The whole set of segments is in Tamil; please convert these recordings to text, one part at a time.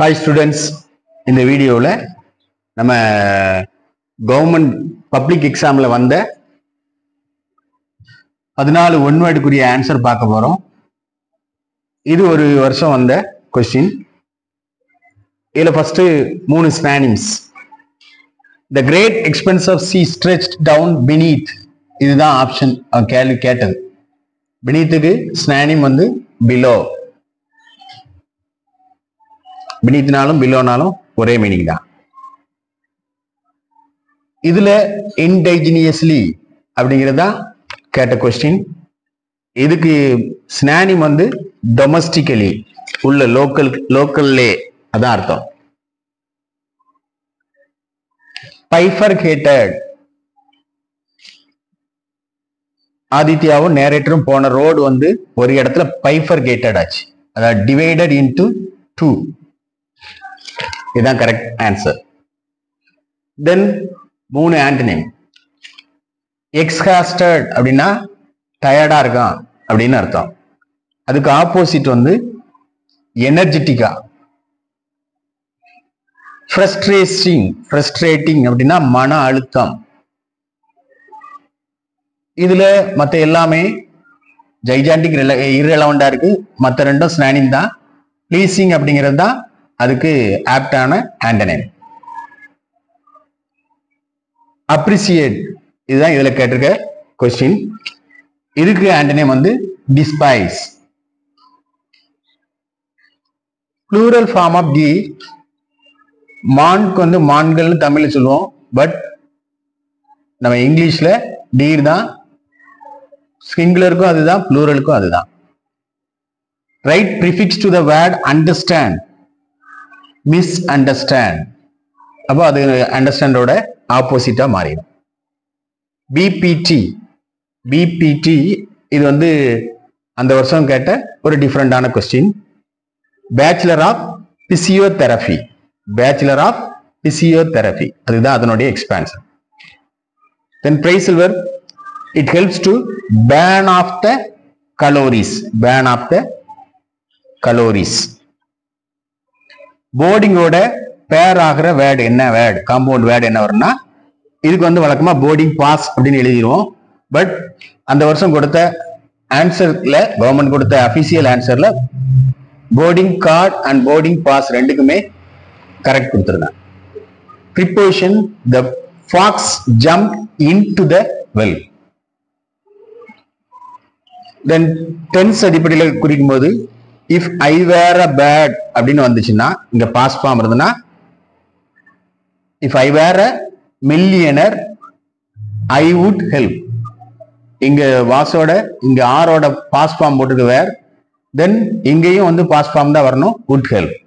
Hi students, இந்த வீடியோல நம்ம கவர்மெண்ட் பப்ளிக் எக்ஸாம்ல வந்த 14 ஒன் வேர்டுக்குரிய ஆன்சர் பார்க்க போறோம். இது ஒரு வருஷம் வந்த கொஸ்டின். இதுல first 3 synonyms. The great expanse of sea stretched down beneath. இதுதான் ஆப்ஷன் கேள்வி கேட்டது. beneathக்கு synonym வந்து below. beneathனாலும் belowனாலும் ஒரே மீனிங் தான். இதுல indigenously அப்படிங்கிறதா கேட்ட கொஸ்டின். இதுக்கு synonym வந்து domestically உள்ள லோக்கல்லே அதான் அர்த்தம். bifurcated, ஆதித்யாவும் நேரேட்டரும் போன ரோடு வந்து ஒரு இடத்துல bifurcated ஆச்சு, அதாவது divided into 2. இதுதான் கரெக்ட் ஆன்சர். தென் 3 ஆன்டனிம். எக்ஸ்ஹாஸ்டட் அப்படின்னா டயர்டா இருக்கான் அப்படின்னு அர்த்தம். அதுக்கு ஆப்போசிட் வந்து எனர்ஜெட்டிக்கா. ஃப்ரஸ்ட்ரேட்டிங் அப்படின்னா மன அழுத்தம். இதுல மற்ற எல்லாமே ஜைஜாண்டிக் இரலவெண்டா இருக்கு. மற்ற ரெண்டும் சினானிம் தான். ப்ளீசிங் அப்படிங்கிறது தான் அதுக்கு ஆப்டான ஆண்டனிம். அப்ரிசியேட் இதுதான் இதுல கேட்டிருக்க கொஸ்டின். இதுக்கு ஆண்டனிம் வந்து despise. Plural form of the மான்க்கு வந்து மான்கள் தமிழ்ல சொல்லுவோம். பட் நம்ம இங்கிலீஷ்ல டீர் தான். சிங்குலருக்கும் அதுதான், ப்ளூரலுக்கும் அதுதான். Right prefix to the word understand. Miss understand, அப்போ அது அண்டர்ஸ்டாண்டோட ஆப்போசிட்டா மாறிடும். பிபிடி இது வந்து அந்த வருஷம் கேட்ட ஒரு டிஃபரெண்டான கொஸ்டின். Bachelor of physiotherapy. அதுதான் அதனுடைய expansion. Then phrasal verb, it helps to burn off the calories. போர்டிங்கோட பேர் ஆகிற வேர்டு என்ன வேர்டு, காம்பவுண்ட் வேர்டு என்ன வரும்னா, இதுக்கு வந்து வழக்கமா போர்டிங் பாஸ் அப்படின்னு எழுதிடுவோம். பட் அந்த வருஷம் கொடுத்த ஆன்சர்ல, கவர்மெண்ட் கொடுத்த அபிஷியல் ஆன்சர்ல boarding card and boarding pass ரெண்டுக்குமே கரெக்ட் கொடுத்துருந்தாங்க. Preposition, the fox jump into the well. Then tense அடிப்படையில் குறிக்கும் போது if I were a bad அப்படின்னு வந்துச்சுன்னா, இங்க பாஸ் ஃபார்ம் இருந்ததுன்னா, if I were a millionaire I would help. இங்க வாசோட இங்க ஆரோட பாஸ் ஃபார்ம் போட்டுக்கு வேர். தென் இங்கேயும் வந்து பாஸ் ஃபார்ம் தான் வரணும், would help.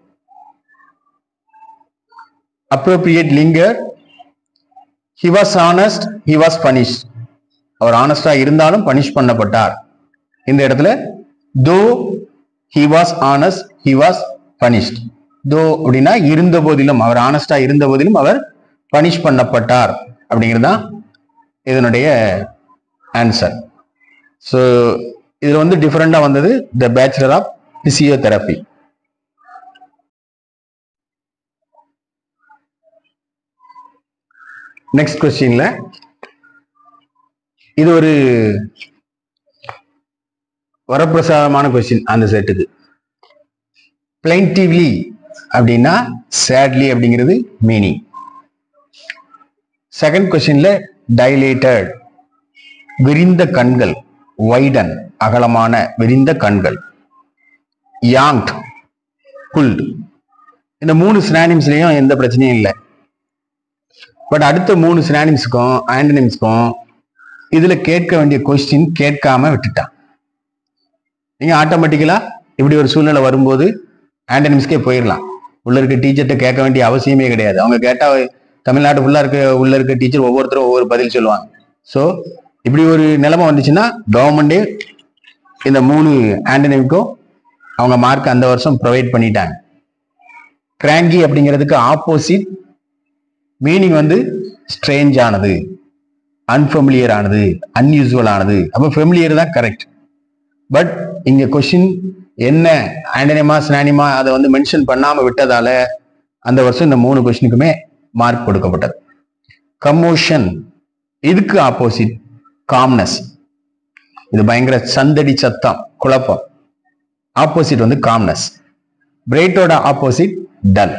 Appropriate linker, he was honest, he was punished. அவர் ஆனஸ்டா இருந்தாலும் பனிஷ் பண்ணப்பட்டார். இந்த இடத்துல though he was honest, he was punished. though அப்படின்னா இருந்த போதிலும், அவர் ஆனஸ்டா இருந்த போதிலும் அவர் பனிஷ் பண்ணப்பட்டார் அப்படிங்கிறது தான் இதனுடைய ஆன்சர். ஸோ இதுல வந்து டிஃபரெண்டா வந்தது த பேச்சுலர் ஆஃப் பிசியோதெரபி. நெக்ஸ்ட் கொஸ்டின்ல இது ஒரு வரப்பிரசாதமான கொஸ்டின் அந்த செட்டுக்கு. பிளைன்டிவ்லி அப்படின்னா சேட்லி அப்படிங்கிறது மீனிங். செகண்ட் கொஸ்டின்ல டைலேட்டட், விரிந்த கண்கள். வைடன், அகலமான விரிந்த கண்கள். யாங்ட், புல்ட். இந்த 3 சினானிம்ஸ்லயும் எந்த பிரச்சனையும் இல்லை. பட் அடுத்த 3 சினானிம்ஸ்க்கும் ஆண்டனிம்ஸ்க்கும் இதுல கேட்க வேண்டிய கொஸ்டின் கேட்காம விட்டுட்டான். நீங்க ஆட்டோமேட்டிக்கலா இப்படி ஒரு சூழ்நிலை வரும்போது ஆண்டனிம்ஸ்க்கே போயிடலாம். உள்ள இருக்க டீச்சர்கிட்ட கேட்க வேண்டிய அவசியமே கிடையாது. அவங்க கேட்டா தமிழ்நாடு உள்ள இருக்க டீச்சர் ஒவ்வொருத்தரும் ஒவ்வொரு பதில் சொல்லுவாங்க. ஸோ இப்படி ஒரு நிலைமை வந்துச்சுன்னா கவர்மெண்டே இந்த 3 ஆண்டனிம்க்கும் அவங்க மார்க் அந்த வருஷம் ப்ரொவைட் பண்ணிட்டாங்க. கிராங்கி அப்படிங்கிறதுக்கு ஆப்போசிட் மீனிங் வந்து ஸ்ட்ரேஞ்ச் ஆனது, அன்ஃபெமிலியர் ஆனது, அன்யூசுவல் ஆனது. அப்போ ஃபெமிலியர் தான் கரெக்ட். பட் இங்க கொஸ்டின் என்ன ஆண்டனிமா சினானிமா அதை வந்து மென்ஷன் பண்ணாம விட்டதால அந்த வருஷம் இந்த 3 கொஸ்டினுக்குமே மார்க் கொடுக்கப்பட்டது. கமோஷன், இதுக்கு ஆப்போசிட் காம்னஸ். இது பயங்கர சந்தடி சத்தம், குழப்பம். ஆப்போசிட் வந்து காம்னஸ். பிரைட்டோட opposite dull.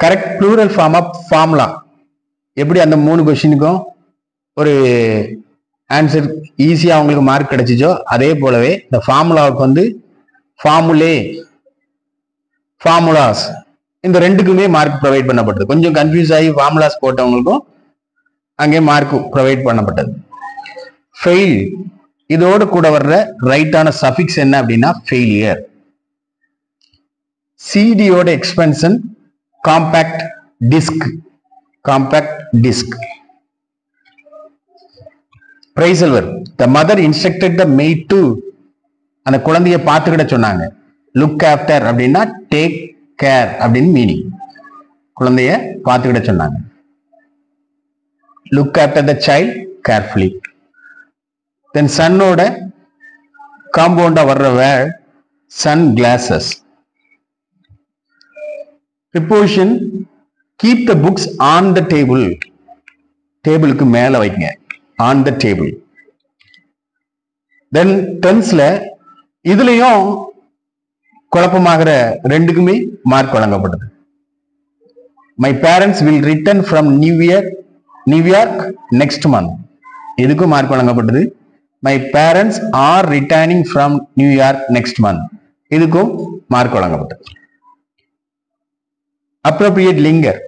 Correct plural form of formula. எப்படி அந்த 3 கொஸ்டினுக்கும் ஒரு ஆன்சர் ஈஸியா அவங்களுக்கு மார்க் கிடைச்சிச்சோ அதே போலவே இந்த ஃபார்முலாவுக்கு வந்து ஃபார்முலே, ஃபார்முலாஸ், இந்த ரெண்டுக்குமே மார்க் ப்ரொவைட் பண்ணப்பட்டது. கொஞ்சம் கன்ஃபியூஸ் ஆகி ஃபார்முலாஸ் போட்டவங்களுக்கும் அங்கே மார்க் ப்ரொவைட் பண்ணப்பட்டது. ஃபெயில், இதோடு கூட வர்ற ரைட்டான சஃபிக்ஸ் என்ன அப்படின்னா ஃபெயிலியர். சிடியோட expansion compact disc, compact disc. Phrasal verb, the mother instructed the maid to, அந்த குழந்தைய பார்த்துக்கிட சொன்னாங்க. லுக் ஆஃப்டர் அப்படின்னா டேக் கேர் அப்படின்னு மீனிங். குழந்தைய பார்த்துக்கிட சொன்னாங்க. Look after the child carefully. Then சன்னோட காம்பவுண்டா வர்ற word sun glasses. Preposition keep the books on the table, டேபிளுக்கு மேல வைங்க, ஆன் த டேபிள். தென் டென்ஸ்ல இதுலயும் குழப்பமாகிற ரெண்டுக்குமே மார்க் வழங்கப்பட்டது. My parents will return from New York next month, இதுக்கும் மார்க் வழங்கப்பட்டது. My parents are returning from New York next month, இதுக்கும் மார்க் வழங்கப்பட்டது. Appropriate linker,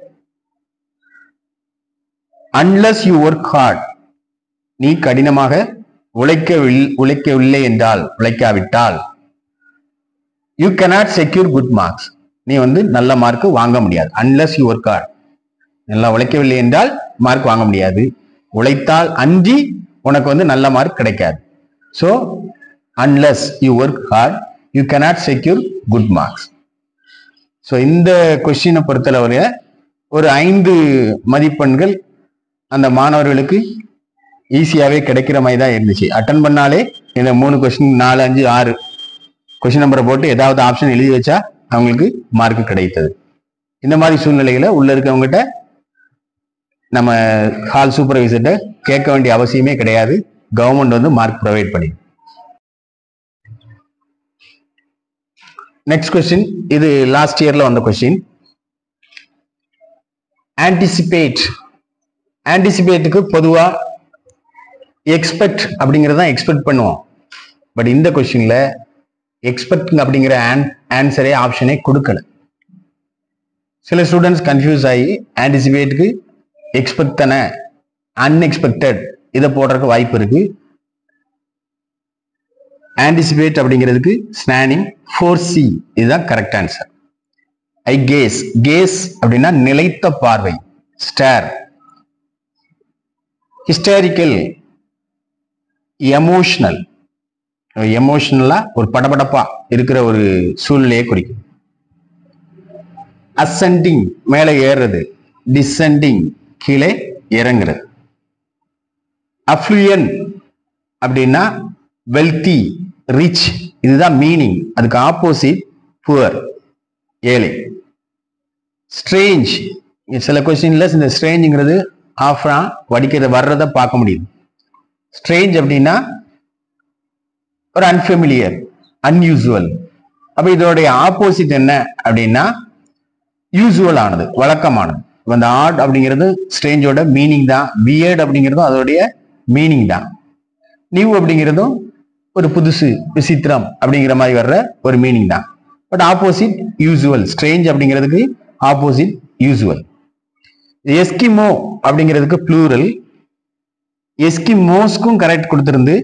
unless you work hard, நீ கடினமாக உழைக்கவில்லை என்றால், உழைக்காவிட்டால், you cannot secure good marks, நீ வந்து நல்ல மார்க் வாங்க முடியாது. அன்லஸ் யூ ஒர்க் ஹார்ட், நல்லா உழைக்கவில்லை என்றால் மார்க் வாங்க முடியாது. உழைத்தால் அஞ்சி உனக்கு வந்து நல்ல மார்க் கிடைக்காது. So unless you work hard you cannot secure good marks. So இந்த கொஸ்டினை பொறுத்தளவரை ஒரு 5 மதிப்பெண்கள் அந்த மாணவர்களுக்கு ஈஸியாவே கிடைக்கிற மாதிரி தான் இருந்துச்சு. அட்டன் பண்ணாலே இந்த 3 கொஸ்டின் 4, 5, 6 கொஸ்டின் நம்பரை போட்டு ஏதாவது ஆப்ஷன் எழுதி வச்சா அவங்களுக்கு மார்க் கிடைத்தது. இந்த மாதிரி சூழ்நிலைகளை உள்ள இருக்கவங்ககிட்ட நம்ம ஹால் சூப்பர்வைசர்கிட்ட கேட்க வேண்டிய அவசியமே கிடையாது. கவர்மெண்ட் வந்து மார்க் ப்ரொவைட் பண்ணி. நெக்ஸ்ட் கொஸ்டின், இது லாஸ்ட் இயர்ல வந்த கொஸ்டின். ஆன்டிசிபேட். ஆன்டிசிபேட்டுக்கு பொதுவா எக்ஸ்பெக்ட் அப்படிங்கிறத எக்ஸ்பெக்ட் பண்ணுவோம். பட் இந்த கொஸ்டின்ல எக்ஸ்பெக்ட் அப்படிங்கிற ஆன்சரே ஆப்ஷனே கொடுக்கல. சில ஸ்டூடெண்ட்ஸ் கன்ஃபியூஸ் ஆகி ஆன்டிசிபேட்டுக்கு எக்ஸ்பெக்ட் தானே, அன்எக்ஸ்பெக்டட் இதை போடுறதுக்கு வாய்ப்பு இருக்கு. ஆன்டிசிபேட் அப்படிங்கிறதுக்கு ஸ்னானிங் 4C, இதுதான் கரெக்ட் ஆன்சர். ஐ கேஸ், கேஸ் அப்படின்னா நிலைத்த பார்வை, ஸ்டார். ஹிஸ்டாரிக்கல், எமோஷனல், எமோஷனலா ஒரு படபடப்பா இருக்கிற ஒரு சூழ்நிலையை குறிக்கும். அசெண்டிங், மேலே ஏறுறது. டிசெண்டிங், கீழே இறங்குறது. அஃப்ளூயன் அப்படின்னா வெல்தி, ரிச், இதுதான் மீனிங். அதுக்கு ஆப்போசிட் புவர், ஏழை. ஸ்ட்ரேஞ்ச், சில கொஸ்டின்ல இந்த ஸ்ட்ரேஞ்சுங்கிறது ஆஃப்ரா வடிக்கிறத வர்றத பார்க்க முடியும். ஸ்ட்ரேஞ்ச் அப்படின்னா ஒரு அன்ஃபெமிலியர், அன்யூசுவல். அப்ப இதோடைய ஆப்போசிட் என்ன அப்படின்னா யூசுவல் ஆனது, வழக்கமானது. இந்த ஆட் அப்படிங்கிறது ஸ்ட்ரேஞ்சோட மீனிங் தான். வியர்ட் அப்படிங்கிறதும் அதோடைய மீனிங் தான். நியூ அப்படிங்கிறதும் ஒரு புதுசு, விசித்திரம் அப்படிங்கிற மாதிரி வர்ற ஒரு மீனிங் தான். But opposite usual. ஸ்ட்ரேஞ்ச் அப்படிங்கிறதுக்கு ஆப்போசிட் யூசுவல். எஸ்கிமோ அப்படிங்கிறதுக்கு ப்ளூரல். எஸ்கிமோஸ்க்கும் கரெக்ட் கொடுத்திருந்து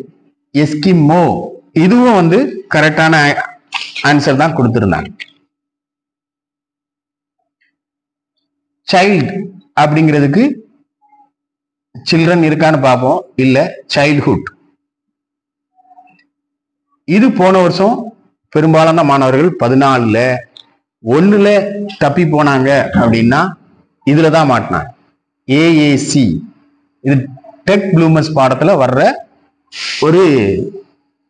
எஸ்கிமோ இதுவும் வந்து கரெக்டான ஆன்சர் தான் கொடுத்திருந்தாங்க. சைல்ட் அப்படிங்கிறதுக்கு சில்ட்ரன் இருக்கான்னு பார்ப்போம். இல்ல, சைல்ட்ஹுட். இது போன வருஷம் பெரும்பாலான மாணவர்கள் 14ல 1ல தப்பி போனாங்க அப்படின்னா இதுலதான் மாட்டினாங்க. ஏஏசி, இது டெக் ப்ளூமர்ஸ் பாடத்துல வர்ற ஒரு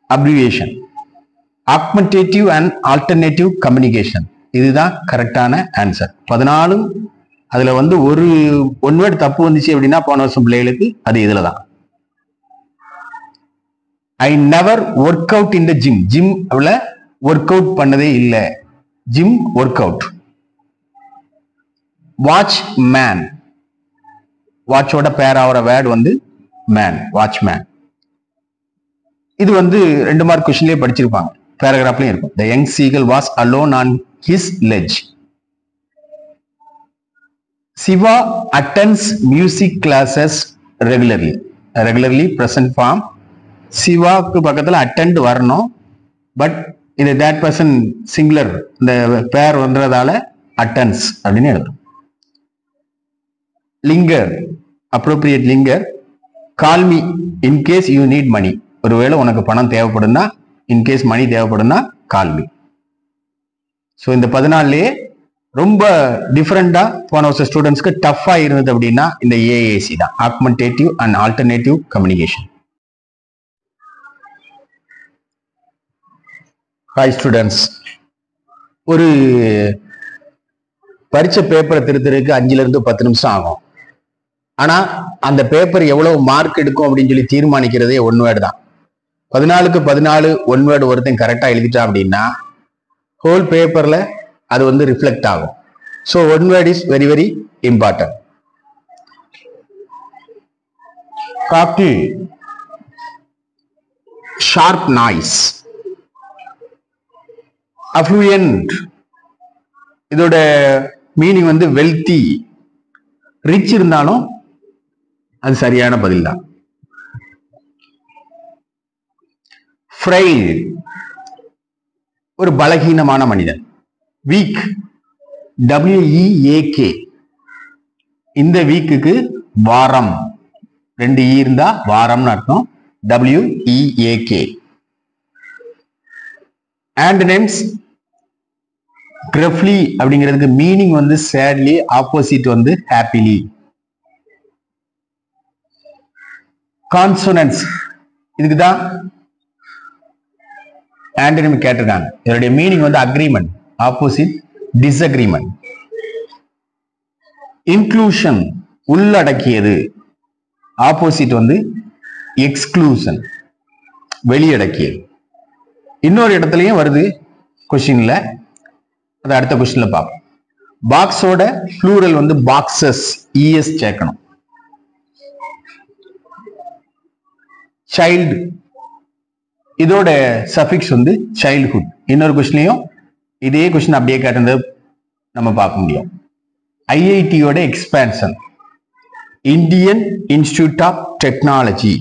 abbreviation. Augmentative and alternative communication, இதுதான் கரெக்டான ஆன்சர். 14 அதுல வந்து ஒரு ஒன் வேர்டு தப்பு வந்துச்சு அப்படின்னா போன வருஷம் பிள்ளைகளுக்கு அது இதுலதான். I never work out in the gym. Gym work out பண்ணதே இல்லை. Gym work out. Watch man, வாட்சோட பேர் ஆகிற வேர்டு வந்து மேன், வாட்ச் மேன். இது வந்து 2 மார்க் கொஸ்டின்லயே படிச்சிருப்பாங்க, பேராகிராஃப்லயும் இருக்கும். The young seagull was alone on his ledge. Shiva attends music classes regularly. Regularly present form. சிவாக்கு பக்கத்துல அட்டெண்ட் வரணும், பட் இந்த தேட் பர்சன் சிங்குலர், இந்த பேர் வந்துறதால அட்டெண்ட்ஸ் அப்படின்னு எழுதும். Linker, appropriate linker. Call me in case you need money. ஒருவேளை உனக்கு பணம் தேவைப்படும்னா, இன்கேஸ் மணி தேவைப்படும்னா கால் மீ. ஸோ இந்த 14லயே ரொம்ப டிஃபரெண்டா போன வருஷம் ஸ்டூடெண்ட்ஸ்க்கு டஃபா இருந்தது அப்படின்னா இந்த ஏஏசி தான், augmentative and alternative communication. Hi students, ஒரு பரீட்சை பேப்பரை திருத்தறதுக்கு 5ல இருந்து 10 நிமிஷம் ஆகும். ஆனா அந்த பேப்பர் எவ்வளவு மார்க் எடுக்கும் அப்படின்னு சொல்லி தீர்மானிக்கிறதே ஒன் வேர்டு தான். 14க்கு 14 ஒன் வேர்டு ஒருத்தன் கரெக்டா எழுதிட்டா அப்படின்னா ஹோல் பேப்பர்ல அது வந்து ரிஃப்ளெக்ட் ஆகும். So one word is very very important. Cock, sharp noise. Affluent, இதோட மீனிங் வந்து வெல்தி. ரிச் இருந்தாலும் அது சரியான பதில் தான். ஃப்ரைல், ஒரு பலகீனமான மனிதன். Week, WEAK. இந்த வீக்குக்கு வாரம், 2 ஈ இருந்தா வாரம்னு அர்த்தம். WEAK. ஆண்டனிம்ஸ், கிரஃப்லி அப்படிங்கிறதுக்கு மீனிங் வந்து சேட்லி, ஆப்போசிட் வந்து ஹாப்பிலி. கான்சோனன்ஸ், இதுக்கு தான் ஆண்டனிம் கேட்டிருக்காங்க. இதனுடைய மீனிங் வந்து அக்ரிமெண்ட், ஆப்போசிட் டிஸ்அக்ரிமெண்ட். இன்க்ளூஷன், உள்ளடக்கியது, ஆப்போசிட் வந்து எக்ஸ்க்ளூஷன், வெளியடக்கியது. இன்னொரு இடத்துலயும் வருது கொஸ்டின்ல, அதை அடுத்த கொஸ்டின்ல பார்ப்போம். பாக்ஸோட ப்ளூரல் வந்து பாக்ஸஸ், ES சேர்க்கணும். சைல்டு, இதோட சஃபிக்ஸ் வந்து சைல்ட்ஹுட். இன்னொரு கொஸ்டின்லயும் இதே கொஸ்டின் அப்படியே கேட்டது நம்ம பார்க்க முடியும். IITயோட expansion, Indian institute of technology.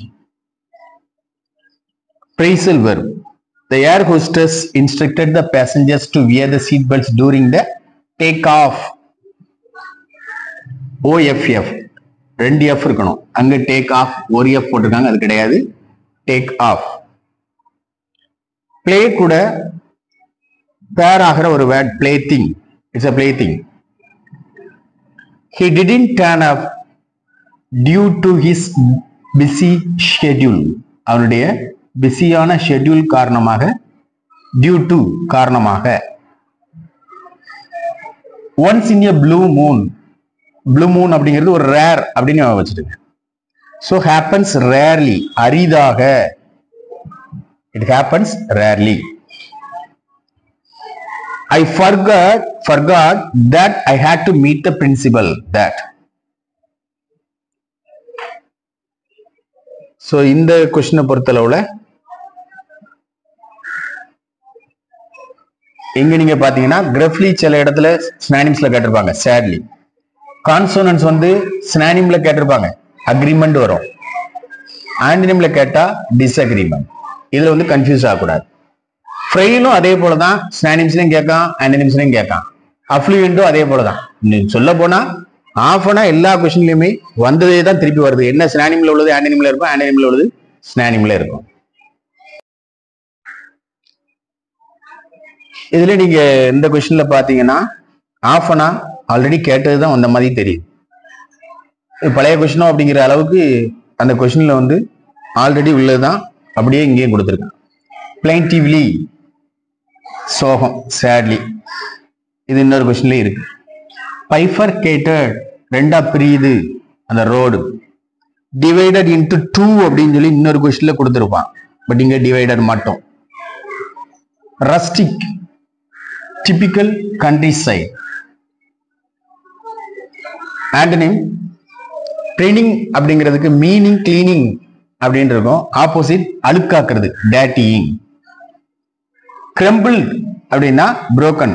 Phrasal verb, the air hostess instructed the passengers to wear the seat belts during the take-off. OFF, 2 F இருக்கணும். அங்க டேக் ஆஃப் ஒரு F போட்டிருக்காங்க, அது கிடையாது, டேக் ஆஃப். பிளே கூட பேர் ஆகிற ஒரு word plaything. It's a plaything. He didn't turn up due to his busy schedule. அவருடைய பிஸியான ஷெட்யூல் காரணமாக, டியூ டு காரணமாக. Once in a blue Moon. Blue Moon அப்படிங்கிறது ஒரு ரேர் அப்படின்னு வச்சுருங்க. ஸோ ஹேப்பன்ஸ் ரேர்லி, அரிதாக. It happens rarely. I forgot that I had to meet the principal. That. So இந்த கொஸ்டினை பொறுத்தளவுல எங்க நீங்க பாத்தீங்கன்னா கிரஃப்லி சில இடத்துல சினானிம்ஸ்ல கேட்டிருப்பாங்க, சேட்லி. கான்சோனன்ஸ் வந்து சினானிம்ல கேட்டிருப்பாங்க, அக்ரிமெண்ட் வரும். ஆண்டனிம்ல கேட்டா டிஸ்அக்ரிமெண்ட். இதுல வந்து கன்ஃபியூஸ் ஆகக்கூடாது. ஃப்ரெயிலும் அதே போலதான், சினானிம்ஸ்லயும் கேட்கான், ஆண்டனிம்ஸ்லயும் கேட்கான். அஃப்ளூயன்ட்டும் அதே போலதான். சொல்ல போனா ஆஃபனா எல்லா கொஸ்டின்லயுமே வந்ததே தான் திருப்பி வருது. என்ன சினானிம்ல உள்ளது ஆண்டனிம்ல இருக்கும், ஆண்டனிம்ல உள்ளது சினானிம்ல இருக்கும். இதுல நீங்க இந்த கொஸ்டின்ல பாத்தீங்கன்னா ஆஃபனா ஆல்ரெடி கேட்டதுதான் வந்த மாதிரி தெரியுது. பழைய கொஸ்டினோ அப்படிங்கிற அளவுக்கு அந்த கொஸ்டின்ல வந்து ஆல்ரெடி உள்ளதுதான் அப்படியே இங்கேயும் கொடுத்துருக்கான். plaintively, சோகம், sadly. இது இன்னொரு கொஸ்டின்ல இருக்கு. Bifurcated, ரெண்டா பிரியுது அந்த ரோடு. Divided into two அப்படின்னு சொல்லி இன்னொரு கொஸ்டின்ல கொடுத்துருப்பான். பட் இங்க divided மட்டும். Rustic, typical countryside. Antonym, training அப்படிங்கிறதுக்கு மீனிங் கிளீனிங் அப்படின்னு இருக்கும். ஆப்போசிட் அழுக்காக்குறது, டேட்டியிங். கிரம்பிள் அப்படின்னா புரோக்கன்,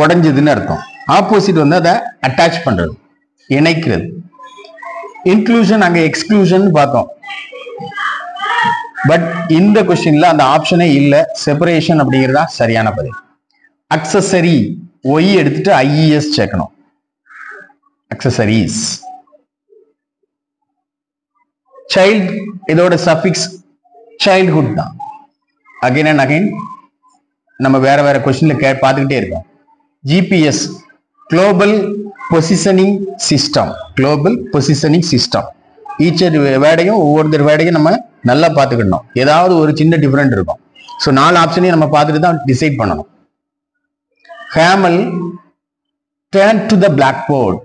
உடஞ்சதுன்னு அர்த்தம். ஆப்போசிட் வந்து அதை அட்டாச் பண்றது, இணைக்கிறது. இன்க்ளூஷன் அங்க எக்ஸ்க்ளூஷன் பார்த்தோம். பட் இந்த கொஸ்டின்ல அந்த ஆப்ஷனே இல்லை. செப்பரேஷன் அப்படிங்கிறதா சரியான பதில். அக்சசரி, ஒய் எடுத்துட்டு ஐஇஎஸ் சேர்க்கணும். accessories. Child, இதோட suffix childhood தான். Again and again நம்ம வேற வேற கொஸ்டின்ல பார்த்துக்கிட்டே இருக்கோம். GPS, global positioning system. global positioning system. Each வேர்டையும் ஒவ்வொரு வேர்டையும் நம்ம நல்லா பார்த்துக்கணும். ஏதாவது ஒரு சின்ன டிஃபரெண்ட் இருக்கும். ஸோ 4 ஆப்ஷனையும் நம்ம பார்த்துட்டு தான் டிசைட் பண்ணணும். Camel, turn to the blackboard.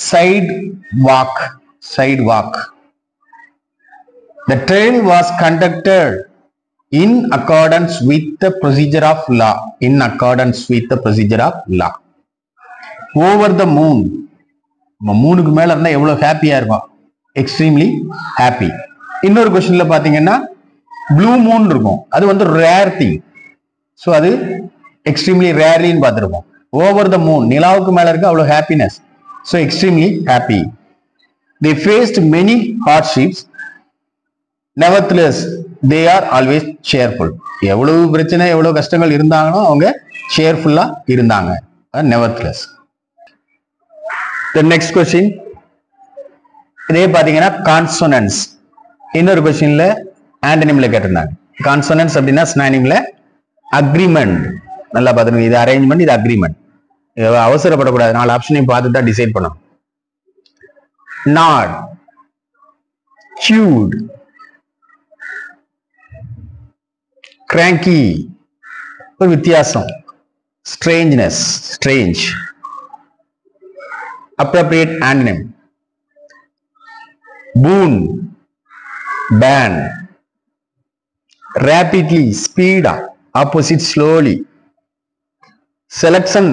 Sidewalk, sidewalk. The trial was conducted in accordance with the procedure of law. In accordance with the procedure of law. Over the moon. மூணுக்கு மேல இருந்தா எவ்வளவு ஹாப்பியா இருக்கும். Extremely happy. இன்னொரு கொஸ்டின்ல பாத்தீங்கன்னா ப்ளூ மூன் இருக்கும். அது வந்து ரேர் திங். ஸோ அது எக்ஸ்ட்ரீம்லி ரேர்லின்னு பார்த்துருப்போம். ஓவர் த மூன், நிலாவுக்கு மேல இருக்க அவ்வளவு happiness. So extremely happy. They faced many hardships. Nevertheless, they are always cheerful. எவ்வளவு பிரச்சனை, எவ்வளவு கஷ்டங்கள் இருந்தாங்களோ அவங்க cheerful-ஆ இருந்தாங்க. Nevertheless. The next question. இதே பாத்தீங்கன்னா consonants. இன்னொரு கொஸ்டின்ல ஆண்டனிம்ல கேட்டிருந்தாங்க. Consonants அப்படின்னா synonymல agreement. நல்லா பாத்துருங்க. இது அரேஞ்ச்மெண்ட், இது அக்ரிமெண்ட். அவசரப்படக்கூடாது. 4 ஆப்ஷனையும் பார்த்து தான் டிசைட் பண்ணணும். nod, chewed, cranky, ஒரு வித்தியாசம், strangeness, strange. appropriate antonym, boon, ban. rapidly, speed, opposite slowly. selection,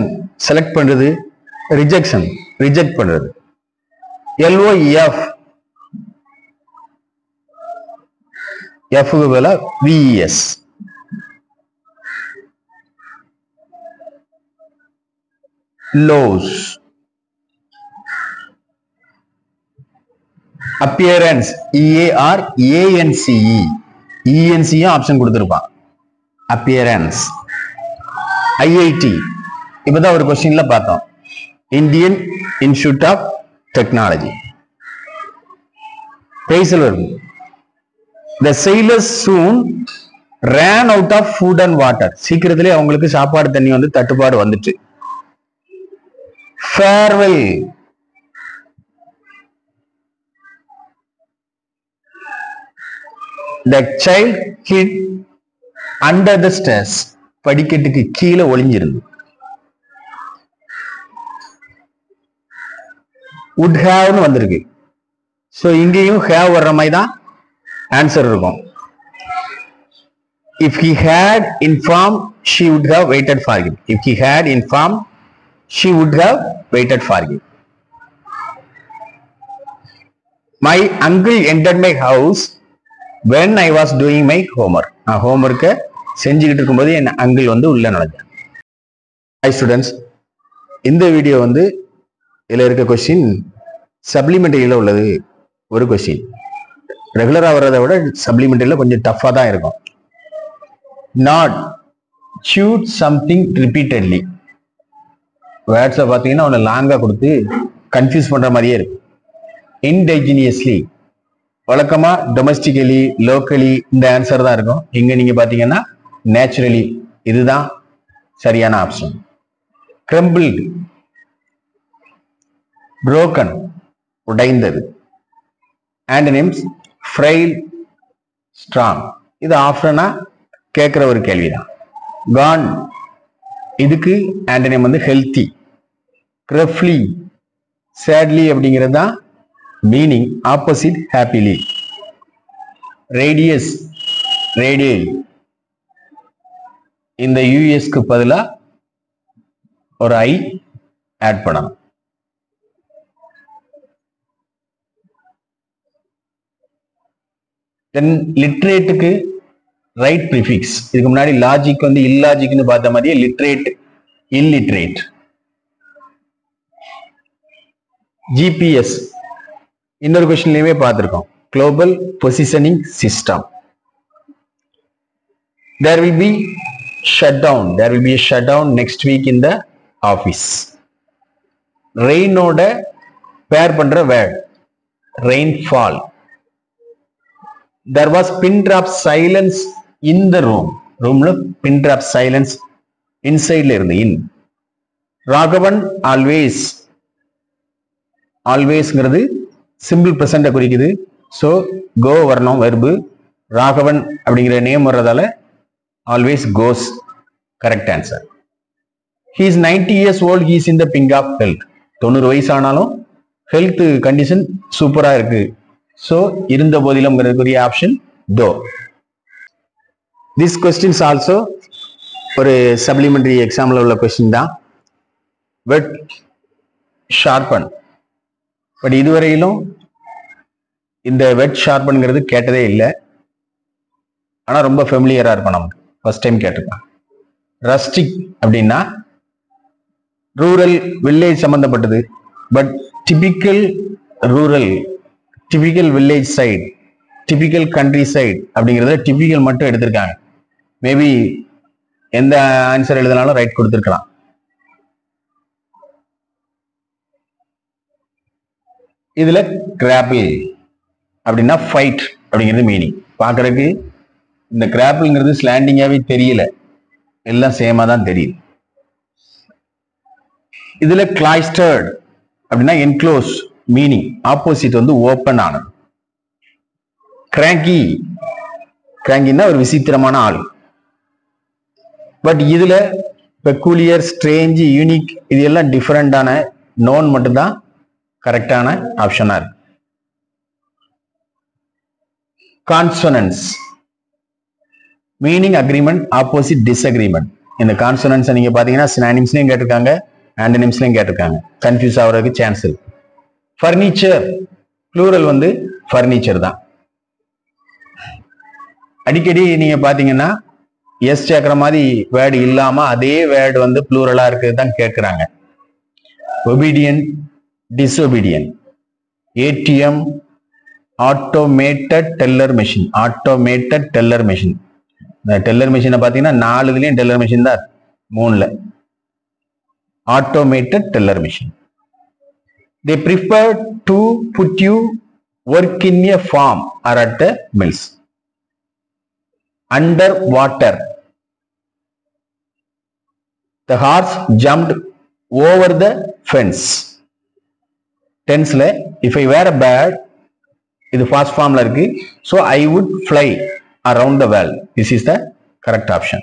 select பண்றது. ரிஜெக்ஷன், ரிஜெக்ட் பண்றது. LOF, F க்கு பதிலா VES. lows, appearance, EARANCE. ENC option கொடுத்திருப்பான். appearance. IIT, இப்பதான் ஒரு கொஸ்டின்ல பார்த்தோம். Indian institute of technology. பேசல் வருது. The sailors soon ran out of food and water. சீக்கிரத்திலே அவங்களுக்கு சாப்பாடு தண்ணி வந்து தட்டுப்பாடு வந்துச்சு. Farewell. The child hid under the stairs. படிக்கட்டுக்கு கீழே ஒளிஞ்சிருந்து. would have னு வந்திருக்கு. சோ இங்கேயும் have வர்ற மாதிரி தான் ஆன்சர் இருக்கும். if he had informed, she would have waited for him. if he had informed, she would have waited for him. my uncle entered my house when I was doing my homework. நான் homework செஞ்சுக்கிட்டு இருக்கும்போது என் அங்கிள் வந்து உள்ள நுழைஞ்சான். ஹாய் ஸ்டூடெண்ட்ஸ், இந்த வீடியோ வந்து இதுல இருக்க கொஸ்டின் சப்ளிமெண்டரியில உள்ளது ஒரு கொஸ்டின். ரெகுலரா வர்றதை விட சப்ளிமெண்டரியில கொஞ்சம் டஃபா தான் இருக்கும். Not shoot something repeatedly. வேர்ட்ஸை பார்த்தீங்கன்னா ஒன்று லாங்கா கொடுத்து கன்ஃபியூஸ் பண்ற மாதிரியே இருக்கு. இன்டெஜினியஸ்லி, வழக்கமா டொமஸ்டிக்கலி, லோக்கலி இந்த ஆன்சர் தான் இருக்கும். இங்க நீங்க பாத்தீங்கன்னா நேச்சுரலி, இதுதான் சரியான ஆப்ஷன். கிரம்பிள்டு, புரோக்கன், உடைந்தது. Antonyms, frail, strong. இது ஆஃப்டனா கேட்கிற ஒரு கேள்விதான். கான் இதுக்கு ஆன்டனிம் வந்து ஹெல்த்தி. கிரஃப்லி சேட்லி அப்படிங்கிறது தான் மீனிங், ஆப்போசிட் ஹாப்பிலி. ரேடியஸ் ரேடியே இந்த யூஎஸ்க்கு பதிலா ஒரு ஐ ஆட் பண்ணணும். தென் லிட்ரேட்டுக்கு ரைட் ப்ரிஃபிக்ஸ். இதுக்கு முன்னாடி லாஜிக் வந்து இல்லாஜிக்னு பார்த்த மாதிரியே லிட்ரேட் இல்லிட்ரேட். ஜிபிஎஸ் இன்னொரு கொஸ்டின்லயுமே பார்த்திருக்கோம், global positioning system. there will be a shutdown next week in the office. ரெயினோட பேர் பண்ற word rainfall. there was pin drop silence in the roomல pin drop silence இன்சைட்ல இருந்து இன். ராகவன் ஆல்வேஸ்ங்கிறது சிம்பிள் பிரசன்ட குறிக்குது. ஸோ கோ வரணும் வெர்பு. ராகவன் அப்படிங்கிற நேம் வர்றதால always goes correct answer. he is 90 years old, he is in the pink of health. 90 வயசு ஆனாலும் ஹெல்த் கண்டிஷன் சூப்பரா இருக்கு. ஸோ இருந்த போதிலும்ங்கிறதுக்குரிய ஆப்ஷன் தோ. திஸ் கொஸ்டின்ஸ் ஆல்சோ ஒரு சப்ளிமெண்டரி எக்ஸாம்ல உள்ள கொஸ்டின் தான். வெட் ஷார்பன். பட் இதுவரையிலும் இந்த வெட் ஷார்பன்ங்கிறது கேட்டதே இல்லை. ஆனால் ரொம்ப ஃபெமிலியரா இருக்கும் நமக்கு, ஃபர்ஸ்ட் டைம் கேட்டிருக்கான். ரஸ்டிக் அப்படின்னா ரூரல் வில்லேஜ் சம்பந்தப்பட்டது. But typical rural, typical village side, typical country side அப்படிங்கிறத டிபிக்கல் மட்டும் எடுத்திருக்காங்க. மேபி எந்த ஆன்சர் எழுதினாலும் ரைட் கொடுத்துருக்கலாம். இதுல கிராப்பிள் அப்படின்னா ஃபைட் அப்படிங்கிறது மீனிங். பார்க்கறதுக்கு இந்த கிராப்பிள்ங்கிறது ஸ்லாண்டிங்காவே தெரியல, எல்லாம் சேமா தான் தெரியுது. இதுல கிளாய்ஸ்டர்ட் அப்படின்னா என்க்ளோஸ் மீனிங், ஆப்போசிட் வந்து ஓப்பன் ஆனது. கிராங்கின்னா ஒரு விசித்திரமான ஆள். பட் இதுல பெக்குலியர், ஸ்ட்ரேஞ்ச், யூனிக் இது எல்லாம் டிஃபரெண்டான நோன் மட்டும்தான் கரெக்டான ஆப்ஷனா இருக்கு. Consonants meaning agreement, opposite disagreement. இந்த கான்சோனன்ஸ் நீங்க பாத்தீங்கன்னா சினானிம்ஸ்லயும் கேட்டிருக்காங்க, ஆண்டனிம்ஸ்லயும் கேட்டிருக்காங்க. கன்ஃபியூஸ் ஆகிறதுக்கு சான்ஸ் இருக்கு. ஃபர்னிச்சர் ப்ளூரல் வந்து ஃபர்னிச்சர் தான். அடிக்கடி நீங்க பாத்தீங்கன்னா எஸ் சேர்க்கிற மாதிரி வேர்டு இல்லாம அதே வேர்டு வந்து ப்ளூரலா இருக்குது தான் கேட்கிறாங்க. Obedient, disobedient. ATM, automated teller machine. automated teller machine. இந்த டெல்லர் மெஷினை பார்த்தீங்கன்னா 4 இதுலயும் டெல்லர் மெஷின் தான், 3ல automated teller machine. They prefer to put you work in a farm or at the mills. Underwater. The horse jumped over the fence. டென்ஸ்ல if I were a bird, இது ஃபாஸ்ட் ஃபார்ம்ல இருக்கு. so I would fly around the world. This is the correct option.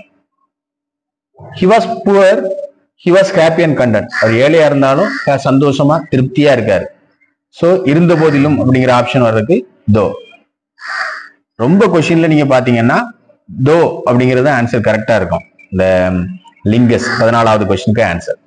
He was poor, he was happy and content. அவர் ஏழையா இருந்தாலும் சந்தோஷமா திருப்தியா இருக்காரு. so இருந்த போதிலும் அப்படிங்கிற ஆப்ஷன் வர்றதுக்கு தோ. ரொம்ப கொஸ்டின்ல நீங்க பாத்தீங்கன்னா தோ அப்படிங்கிறது ஆன்சர் கரெக்டா இருக்கும். இந்த லிங்கஸ் 14வது கொஸ்டினுக்கு ஆன்சர்.